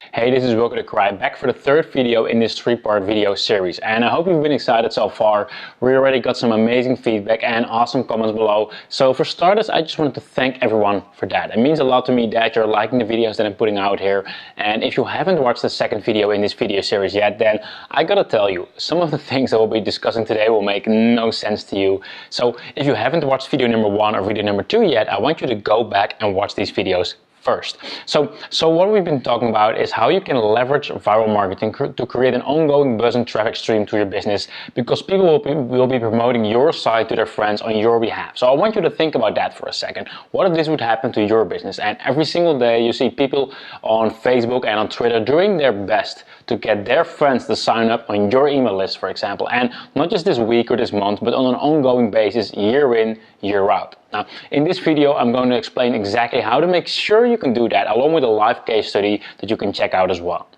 Hey, this is Wilco the Cry, back for the third video in this three-part video series, and I hope you've been excited so far. We already got some amazing feedback and awesome comments below. So for starters, I just wanted to thank everyone for that. It means a lot to me that you're liking the videos that I'm putting out here, and if you haven't watched the second video in this video series yet, then I gotta tell you, some of the things that we'll be discussing today will make no sense to you. So if you haven't watched video number 1 or video number 2 yet, I want you to go back and watch these videos first. So what we've been talking about is how you can leverage viral marketing to create an ongoing buzz and traffic stream to your business, because people will be promoting your site to their friends on your behalf. So I want you to think about that for a second. What if this would happen to your business? And every single day you see people on Facebook and on Twitter doing their best to get their friends to sign up on your email list, for example, and not just this week or this month, but on an ongoing basis, year in, year out. Now, in this video, I'm going to explain exactly how to make sure you can do that, along with a live case study that you can check out as well.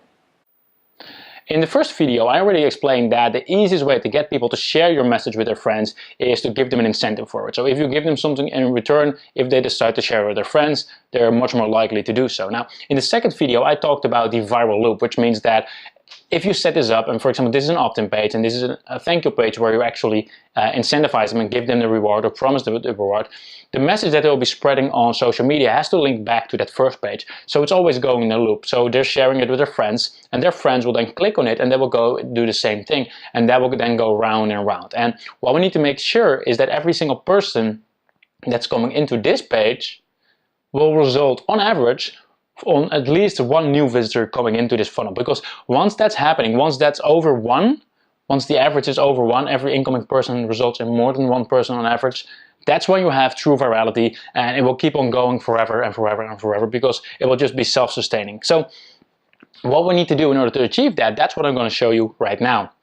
In the first video, I already explained that the easiest way to get people to share your message with their friends is to give them an incentive for it. So if you give them something in return, if they decide to share it with their friends, they're much more likely to do so. Now, in the second video, I talked about the viral loop, which means that if you set this up, and for example, this is an opt-in page, and this is a thank you page where you actually incentivize them and give them the reward or promise them the reward, the message that they'll be spreading on social media has to link back to that first page. So it's always going in a loop. So they're sharing it with their friends, and their friends will then click on it, and they will go do the same thing, and that will then go round and round. And what we need to make sure is that every single person that's coming into this page will result, on average, on at least one new visitor coming into this funnel. Because once that's happening, once that's over 1, once the average is over 1, every incoming person results in more than 1 person on average, that's when you have true virality, and it will keep on going forever and forever and forever, because it will just be self-sustaining. So what we need to do in order to achieve that, that's what I'm going to show you right now.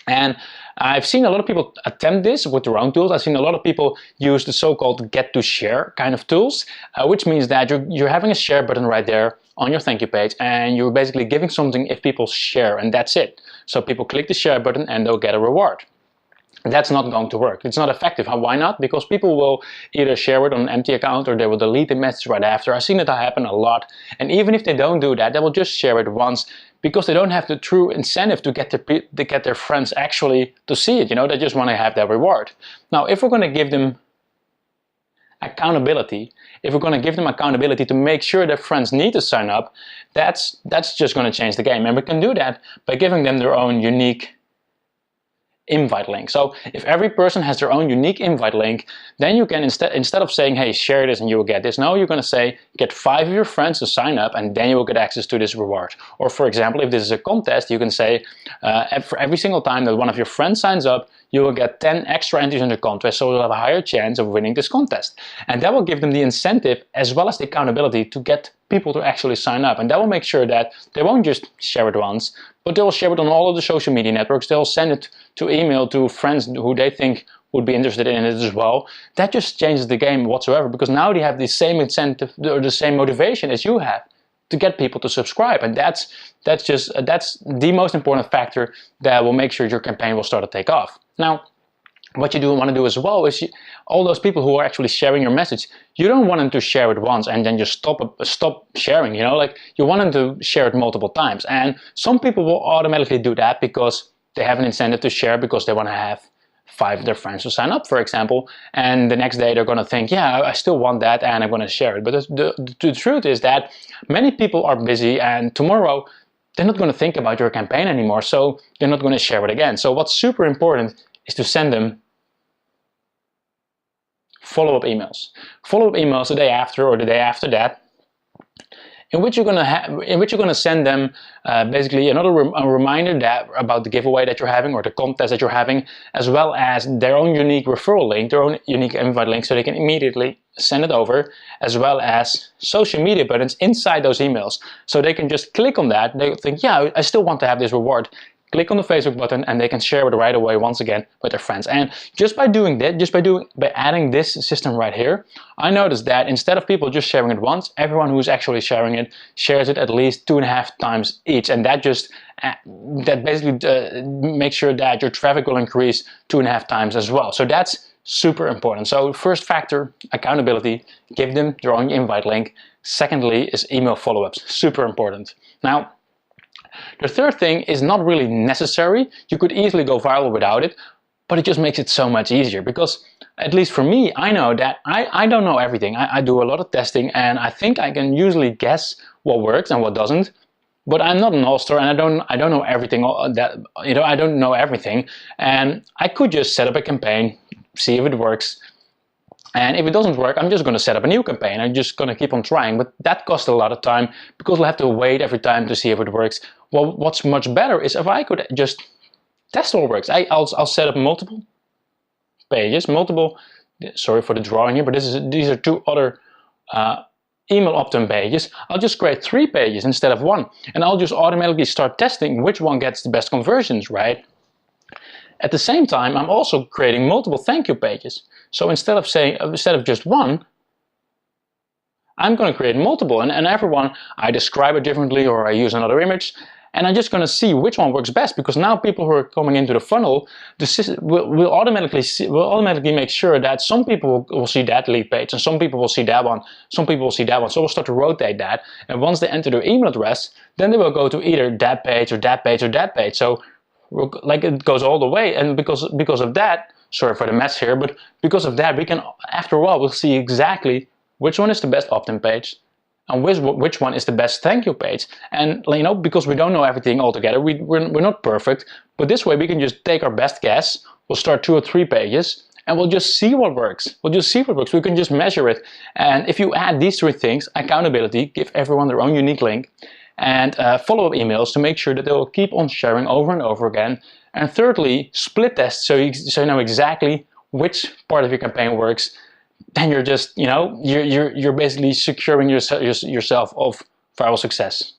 And I've seen a lot of people attempt this with their own tools. I've seen a lot of people use the so-called get to share kind of tools, which means that you're having a share button right there on your thank you page, and you're basically giving something if people share, and that's it. So people click the share button and they'll get a reward. That's not going to work. It's not effective. Why not? Because people will either share it on an empty account, or they will delete the message right after. I've seen it happen a lot. And even if they don't do that, they will just share it once, because they don't have the true incentive to get their friends actually to see it. You know, they just want to have their reward. Now, if we're going to give them accountability, to make sure their friends need to sign up, that's just going to change the game. And we can do that by giving them their own unique invite link. So if every person has their own unique invite link, then you can, instead of saying, hey, share this and you will get this, no, you're going to say, get 5 of your friends to sign up, and then you will get access to this reward. Or for example, if this is a contest, you can say, for every single time that one of your friends signs up, you will get 10 extra entries in the contest, so you'll have a higher chance of winning this contest. And that will give them the incentive as well as the accountability to get people to actually sign up. And that will make sure that they won't just share it once, but they'll share it on all of the social media networks. They'll send it to email to friends who they think would be interested in it as well. That just changes the game whatsoever, because now they have the same incentive or the same motivation as you have to get people to subscribe. And that's the most important factor that will make sure your campaign will start to take off. Now, what you want to do as well is all those people who are actually sharing your message, you don't want them to share it once and then just stop sharing, you know, like you want them to share it multiple times. And some people will automatically do that because they have an incentive to share, because they want to have 5 of their friends to sign up, for example, and the next day they're going to think, yeah, I still want that, and I'm going to share it. But the truth is that many people are busy, and tomorrow they're not going to think about your campaign anymore, so they're not going to share it again. So what's super important is to send them follow-up emails. Follow-up emails the day after or the day after that, in which you're going to send them basically a reminder about the giveaway that you're having, or the contest that you're having, as well as their own unique referral link, their own unique invite link, so they can immediately send it over, as well as social media buttons inside those emails, so they can just click on that. They think, yeah, I still want to have this reward. Click on the Facebook button, and they can share it right away once again with their friends. And just by doing that, by adding this system right here, I noticed that instead of people just sharing it once, everyone who's actually sharing it shares it at least 2.5 times each, and that basically makes sure that your traffic will increase 2.5 times as well. So that's super important. So first factor, accountability, give them their own invite link. Secondly is email follow-ups, super important. Now, the third thing is not really necessary. You could easily go viral without it, but it just makes it so much easier because, at least for me, I know that I don't know everything. I do a lot of testing and I think I can usually guess what works and what doesn't. But I'm not an all-star and I don't know everything I don't know everything. And I could just set up a campaign, see if it works. And if it doesn't work, I'm just going to set up a new campaign. I'm just going to keep on trying, but that costs a lot of time because we'll have to wait every time to see if it works. Well, what's much better is if I could just test what works. I'll set up multiple pages, sorry for the drawing here, but these are two other email opt-in pages. I'll just create 3 pages instead of 1, and I'll just automatically start testing which one gets the best conversions, right? At the same time, I'm also creating multiple thank you pages. So instead of just 1, I'm going to create multiple, and everyone, I describe it differently or I use another image, and I'm just going to see which one works best, because now people who are coming into the funnel will automatically make sure that some people will see that lead page and some people will see that one, some people will see that one. So we'll start to rotate that, and once they enter their email address, then they will go to either that page or that page or that page. So like it goes all the way, and because of that, sorry for the mess here, but because of that, we can, after a while, we'll see exactly which one is the best opt-in page and which one is the best thank you page. And you know, because we don't know everything altogether, we're not perfect, but this way we can just take our best guess. We'll start 2 or 3 pages and we'll just see what works. We can just measure it. And if you add these 3 things, accountability, give everyone their own unique link, and follow-up emails to make sure that they will keep on sharing over and over again. And thirdly, split test, so you know exactly which part of your campaign works. Then you're just, you know, you're basically securing yourself of viral success.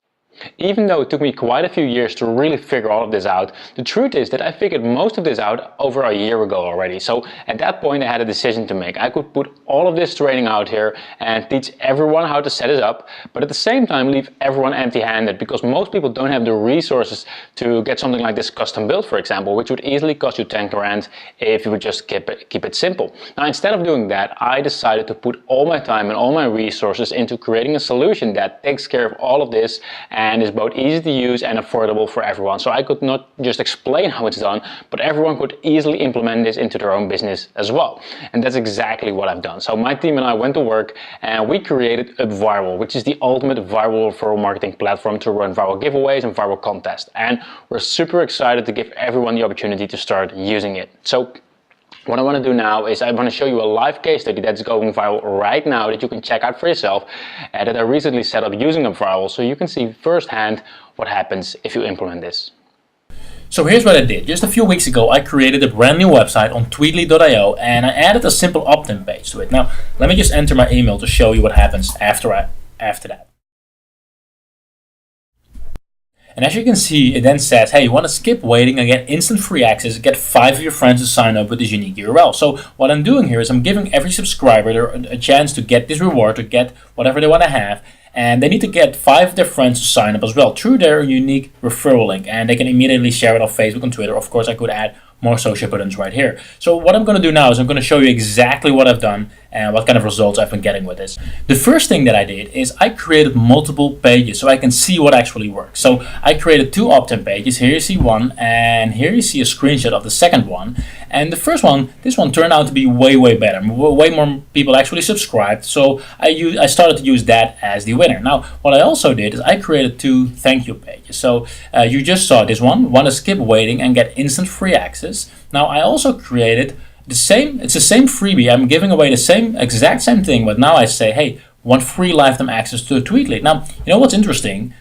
Even though it took me quite a few years to really figure all of this out, the truth is that I figured most of this out over a year ago already. So at that point I had a decision to make. I could put all of this training out here and teach everyone how to set it up, but at the same time leave everyone empty-handed, because most people don't have the resources to get something like this custom built, for example, which would easily cost you 10 grand if you would just keep it simple. Now, instead of doing that, I decided to put all my time and all my resources into creating a solution that takes care of all of this and is both easy to use and affordable for everyone. So I could not just explain how it's done, but everyone could easily implement this into their own business as well. And that's exactly what I've done. So my team and I went to work and we created up3, which is the ultimate viral referral marketing platform to run viral giveaways and viral contests. And we're super excited to give everyone the opportunity to start using it. So what I want to do now is I want to show you a live case study that's going viral right now that you can check out for yourself, that I recently set up using up3, so you can see firsthand what happens if you implement this. So here's what I did. Just a few weeks ago I created a brand new website on tweetly.io and I added a simple opt-in page to it. Now let me just enter my email to show you what happens after that. And as you can see, it then says, hey, you want to skip waiting and get instant free access, get 5 of your friends to sign up with this unique URL. So what I'm doing here is I'm giving every subscriber a chance to get this reward, to get whatever they want to have. And they need to get 5 of their friends to sign up as well through their unique referral link. And they can immediately share it on Facebook and Twitter. Of course, I could add more social buttons right here. So what I'm going to do now is I'm going to show you exactly what I've done and what kind of results I've been getting with this. The first thing that I did is I created multiple pages so I can see what actually works. So I created 2 opt-in pages. Here you see one, and here you see a screenshot of the second one. And the first one, this one turned out to be way better. Way more people actually subscribed. So I started to use that as the winner. Now, what I also did is I created 2 thank you pages. So you just saw this one. Want to skip waiting and get instant free access. Now I also created it's the same freebie. I'm giving away the exact same thing, but now I say, hey, want free lifetime access to a Tweetly. Now, you know what's interesting?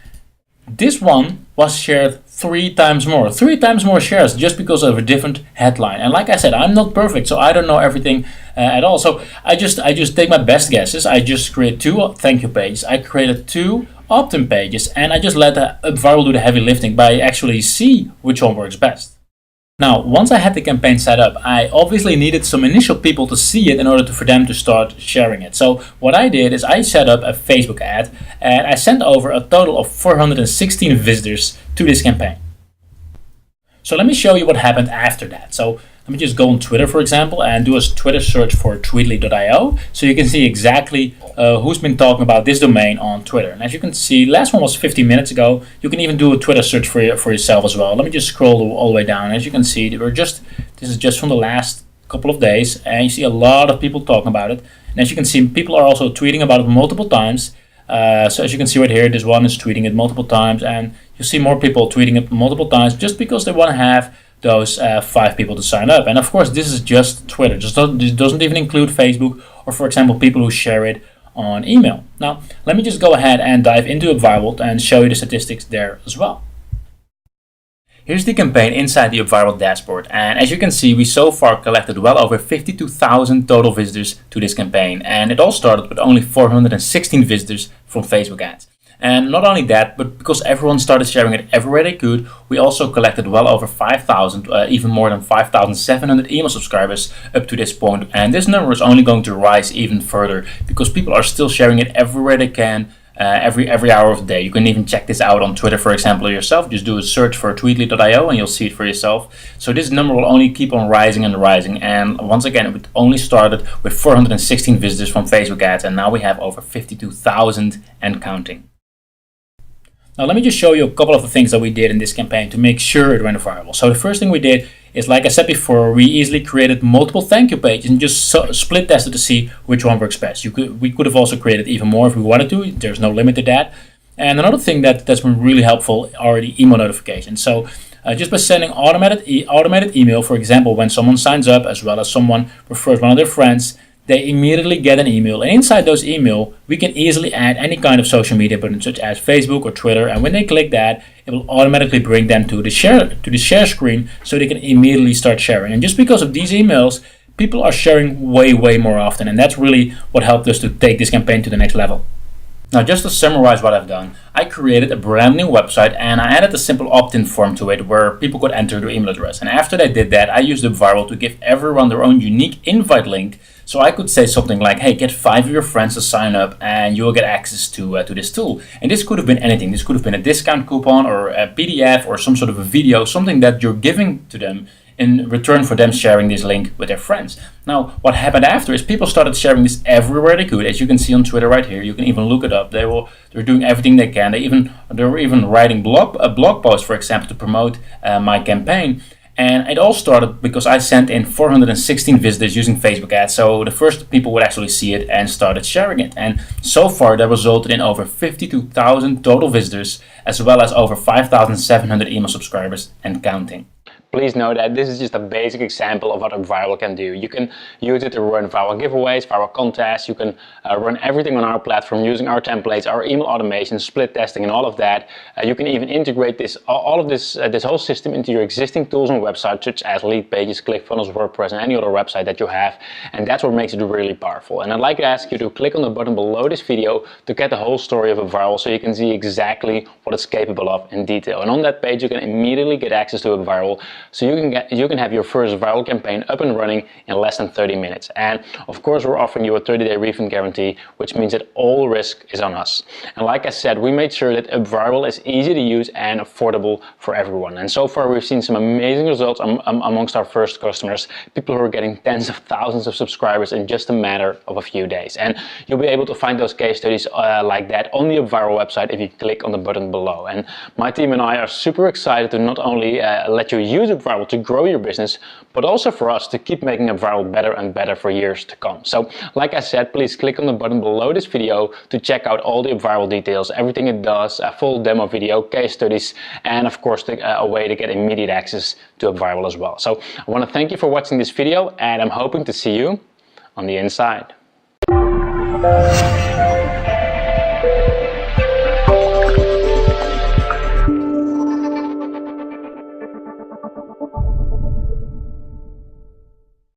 This one was shared 3 times more. 3 times more shares just because of a different headline. And like I said, I'm not perfect, so I don't know everything at all. So I just take my best guesses. I just create 2 thank you pages. I created 2 opt-in pages, and I just let up3 do the heavy lifting by actually see which one works best. Now, once I had the campaign set up, I obviously needed some initial people to see it in order for them to start sharing it. So what I did is I set up a Facebook ad and I sent over a total of 416 visitors to this campaign. So let me show you what happened after that. So Let me just go on Twitter, for example, and do a Twitter search for tweetly.io, so you can see exactly who's been talking about this domain on Twitter. And as you can see, last one was 15 minutes ago. You can even do a Twitter search for yourself as well. Let me just scroll all the way down. As you can see, this is just from the last couple of days, and you see a lot of people talking about it. And as you can see, people are also tweeting about it multiple times. So as you can see right here, this one is tweeting it multiple times, and you see more people tweeting it multiple times just because they want to have those 5 people to sign up. And of course, this is just Twitter. This doesn't even include Facebook or, for example, people who share it on email. Now, let me just go ahead and dive into UpViral and show you the statistics there as well. Here's the campaign inside the UpViral dashboard, and as you can see, we so far collected well over 52,000 total visitors to this campaign, and it all started with only 416 visitors from Facebook ads. And not only that, but because everyone started sharing it everywhere they could, we also collected well over 5,000, even more than 5,700 email subscribers up to this point. And this number is only going to rise even further because people are still sharing it everywhere they can, every hour of the day. You can even check this out on Twitter, for example, yourself. Just do a search for tweetly.io and you'll see it for yourself. So this number will only keep on rising and rising. And once again, it only started with 416 visitors from Facebook ads, and now we have over 52,000 and counting. Now let me just show you a couple of the things that we did in this campaign to make sure it went viral. So the first thing we did is, like I said before, we easily created multiple thank you pages and just split tested to see which one works best. We could have also created even more if we wanted to. There's no limit to that. And another thing that's been really helpful are the email notifications. So just by sending automated email, for example, when someone signs up, as well as someone refers one of their friends, they immediately get an email, and inside those email we can easily add any kind of social media button such as Facebook or Twitter, and when they click that, it will automatically bring them to the share screen so they can immediately start sharing. And just because of these emails, people are sharing way more often, and that's really what helped us to take this campaign to the next level. Now, just to summarize what I've done, I created a brand new website and I added a simple opt-in form to it where people could enter their email address. And after they did that, I used UpViral to give everyone their own unique invite link. So I could say something like, hey, get 5 of your friends to sign up and you will get access to this tool. And this could have been anything. This could have been a discount coupon or a PDF or some sort of a video, something that you're giving to them in return for them sharing this link with their friends. Now, what happened after is people started sharing this everywhere they could. As you can see on Twitter right here, you can even look it up. They're doing everything they can. They were even writing blog posts, for example, to promote my campaign. And it all started because I sent in 416 visitors using Facebook ads. So the first people would actually see it and started sharing it. And so far that resulted in over 52,000 total visitors, as well as over 5,700 email subscribers and counting. Please know that this is just a basic example of what UpViral can do. You can use it to run viral giveaways, viral contests. You can run everything on our platform using our templates, our email automation, split testing, and all of that. You can even integrate this whole system into your existing tools and websites, such as lead pages, ClickFunnels, WordPress, and any other website that you have. And that's what makes it really powerful. And I'd like to ask you to click on the button below this video to get the whole story of UpViral, so you can see exactly what it's capable of in detail. And on that page, you can immediately get access to UpViral. So you can have your first viral campaign up and running in less than 30 minutes. And of course, we're offering you a 30-day refund guarantee, which means that all risk is on us. And like I said, we made sure that UpViral is easy to use and affordable for everyone. And so far, we've seen some amazing results amongst our first customers, people who are getting tens of thousands of subscribers in just a matter of a few days. And you'll be able to find those case studies like that on the UpViral website if you click on the button below. And my team and I are super excited to not only let you use UpViral to grow your business, but also for us to keep making UpViral better and better for years to come. So like I said, please click on the button below this video to check out all the UpViral details, everything it does, a full demo video, case studies, and of course a way to get immediate access to UpViral as well. So I want to thank you for watching this video, and I'm hoping to see you on the inside.